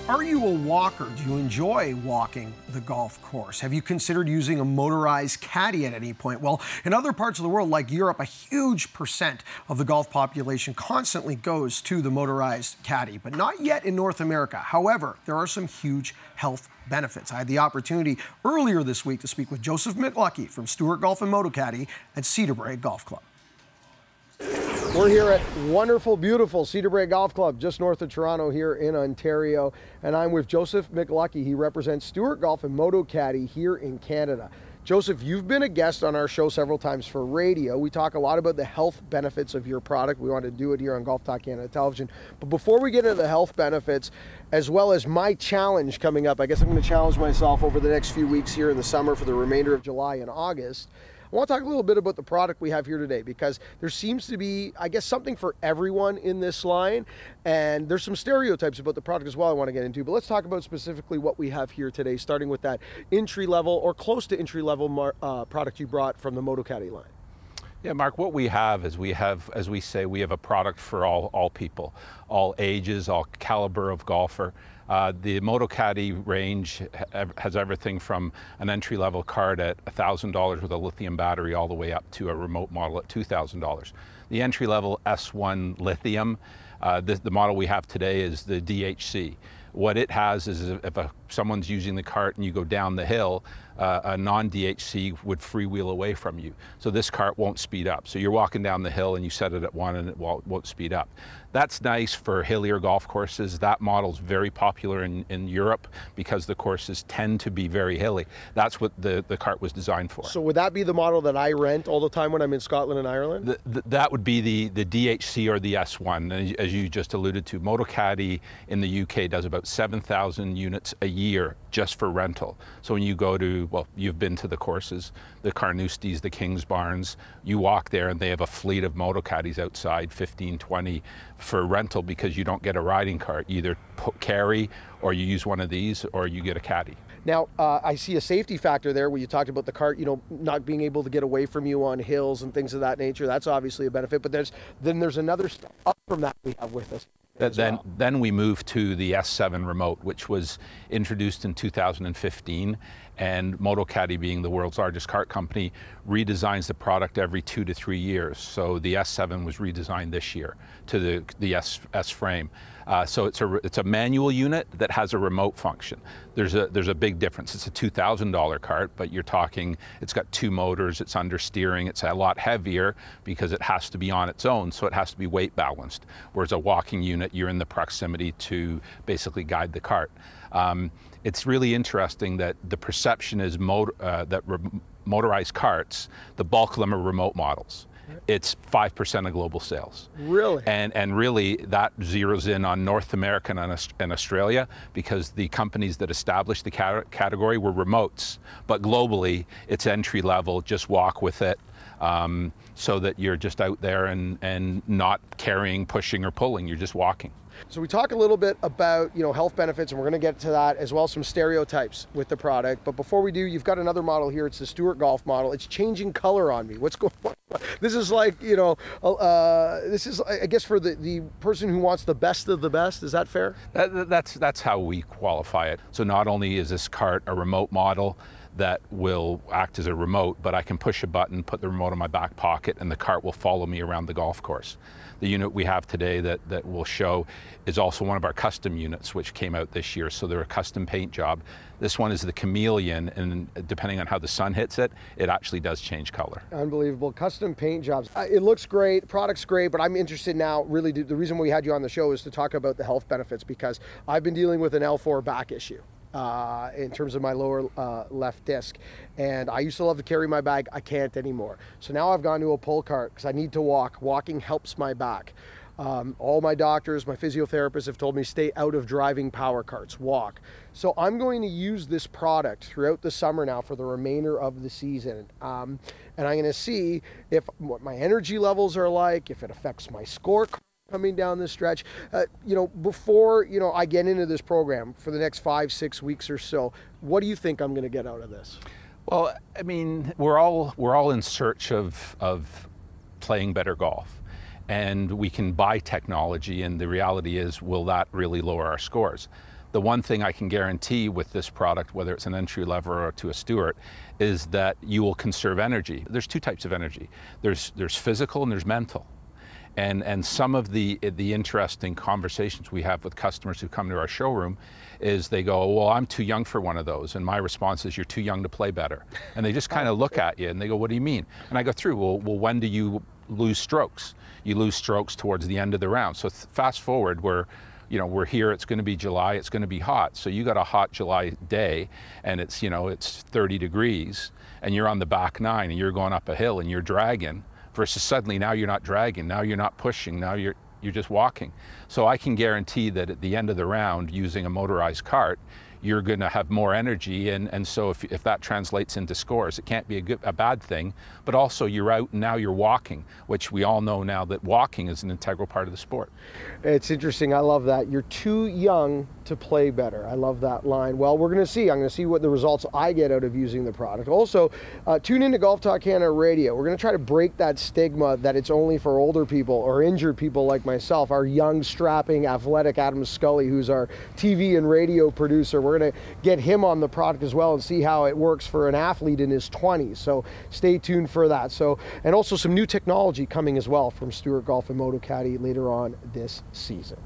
Are you a walker? Do you enjoy walking the golf course? Have you considered using a motorized caddy at any point? Well, in other parts of the world, like Europe, a huge percent of the golf population constantly goes to the motorized caddy, but not yet in North America. However, there are some huge health benefits. I had the opportunity earlier this week to speak with Joseph McLucky from Stewart Golf and Motocaddy at Cedar Brae Golf Club. We're here at wonderful, beautiful Cedar Brae Golf Club, just north of Toronto here in Ontario. And I'm with Joseph McLucky. He represents Stewart Golf and Motocaddy here in Canada. Joseph, you've been a guest on our show several times for radio. We talk a lot about the health benefits of your product. We want to do it here on Golf Talk Canada Television. But before we get into the health benefits, as well as my challenge coming up, I guess I'm going to challenge myself over the next few weeks here in the summer for the remainder of July and August. I want to talk a little bit about the product we have here today, because there seems to be, I guess, something for everyone in this line, and there's some stereotypes about the product as well I want to get into. But let's talk about specifically what we have here today, starting with that entry-level or close to entry-level product you brought from the Motocaddy line. Yeah, Mark, what we have is we have, as we say, we have a product for all people, all ages, all caliber of golfer. The Motocaddy range has everything from an entry-level cart at $1,000 with a lithium battery all the way up to a remote model at $2,000. The entry-level S1 lithium, the model we have today is the DHC. What it has is if someone's using the cart and you go down the hill, a non-DHC would freewheel away from you. So this cart won't speed up. So you're walking down the hill and you set it at 1 and it won't speed up. That's nice for hillier golf courses. That model's very popular in Europe because the courses tend to be very hilly. That's what the cart was designed for. So would that be the model that I rent all the time when I'm in Scotland and Ireland? That would be the DHC or the S1. And as you just alluded to, Motocaddy in the UK does about 7,000 units a year just for rental. So when you go to, well, you've been to the courses, the Carnousties, the Kingsbarns, you walk there and they have a fleet of Motocaddies outside, 15, 20 for rental, because you don't get a riding cart. You either carry or you use one of these or you get a caddy. Now, I see a safety factor there where you talked about the cart, not being able to get away from you on hills and things of that nature. That's obviously a benefit, but there's another step up from that we have with us. Then we moved to the S7 remote, which was introduced in 2015, and Motocaddy, being the world's largest cart company, redesigns the product every 2 to 3 years. So the S7 was redesigned this year to the S frame. So it's a manual unit that has a remote function. There's a big difference. It's a $2,000 cart, but you're talking, it's got 2 motors, it's understeering, it's a lot heavier because it has to be on its own, so it has to be weight balanced. Whereas a walking unit, you're in the proximity to basically guide the cart. It's really interesting that the perception is motorized carts, the bulk of them are remote models. It's 5% of global sales. Really? And really that zeroes in on North America and Australia, because the companies that established the category were remotes. But globally, it's entry level, just walk with it, so that you're just out there and not carrying, pushing, or pulling, you're just walking. So we talk a little bit about, health benefits, and we're going to get to that, as well as some stereotypes with the product. But before we do, you've got another model here. It's the Stewart Golf model. It's changing color on me. What's going on? This is like, this is, I guess, for the person who wants the best of the best. Is that fair? That's how we qualify it. So not only is this cart a remote model that will act as a remote, but I can push a button, put the remote in my back pocket, and the cart will follow me around the golf course. The unit we have today that we'll show is also one of our custom units, which came out this year. So they're a custom paint job. This one is the Chameleon, and depending on how the sun hits it, it actually does change color. Unbelievable. Custom paint jobs. It looks great, product's great, but I'm interested now, really, the reason we had you on the show is to talk about the health benefits, because I've been dealing with an L4 back issue. In terms of my lower left disc, and I used to love to carry my bag. I can't anymore. So now I've gone to a pull cart because I need to walk. Walking helps my back. All my doctors, my physiotherapists have told me stay out of driving power carts, walk. So I'm going to use this product throughout the summer now for the remainder of the season. And I'm going to see what my energy levels are like, if it affects my score coming down this stretch. Before I get into this program for the next 5-6 weeks or so, what do you think I'm going to get out of this? Well, I mean, we're all in search of playing better golf. and we can buy technology, and the reality is, will that really lower our scores? The one thing I can guarantee with this product, whether it's an entry level or to a Stewart, is that you will conserve energy. There's two types of energy. There's physical and there's mental. And some of the interesting conversations we have with customers who come to our showroom is they go, well, I'm too young for one of those. And my response is, you're too young to play better. And they just kind of look at you and they go, what do you mean? And I go through, well, when do you lose strokes? You lose strokes towards the end of the round. So fast forward, we're here, it's going to be July, it's going to be hot. So you got a hot July day and it's 30 degrees and you're on the back nine and you're going up a hill and you're dragging, versus suddenly now you're not dragging, now you're not pushing, now you're just walking. So I can guarantee that at the end of the round, using a motorized cart, you're going to have more energy, and so if that translates into scores, it can't be a bad thing, but also you're out and now you're walking, which we all know now that walking is an integral part of the sport. It's interesting. I love that. You're too young to play better. I love that line. Well, I'm going to see what the results I get out of using the product. Also, tune into Golf Talk Canada Radio. We're going to try to break that stigma that it's only for older people or injured people like myself. Our young, strapping, athletic Adam Scully, who's our TV and radio producer, we're going to get him on the product as well and see how it works for an athlete in his 20s. So stay tuned for that. So, and also some new technology coming as well from Stewart Golf and Motocaddy later on this season.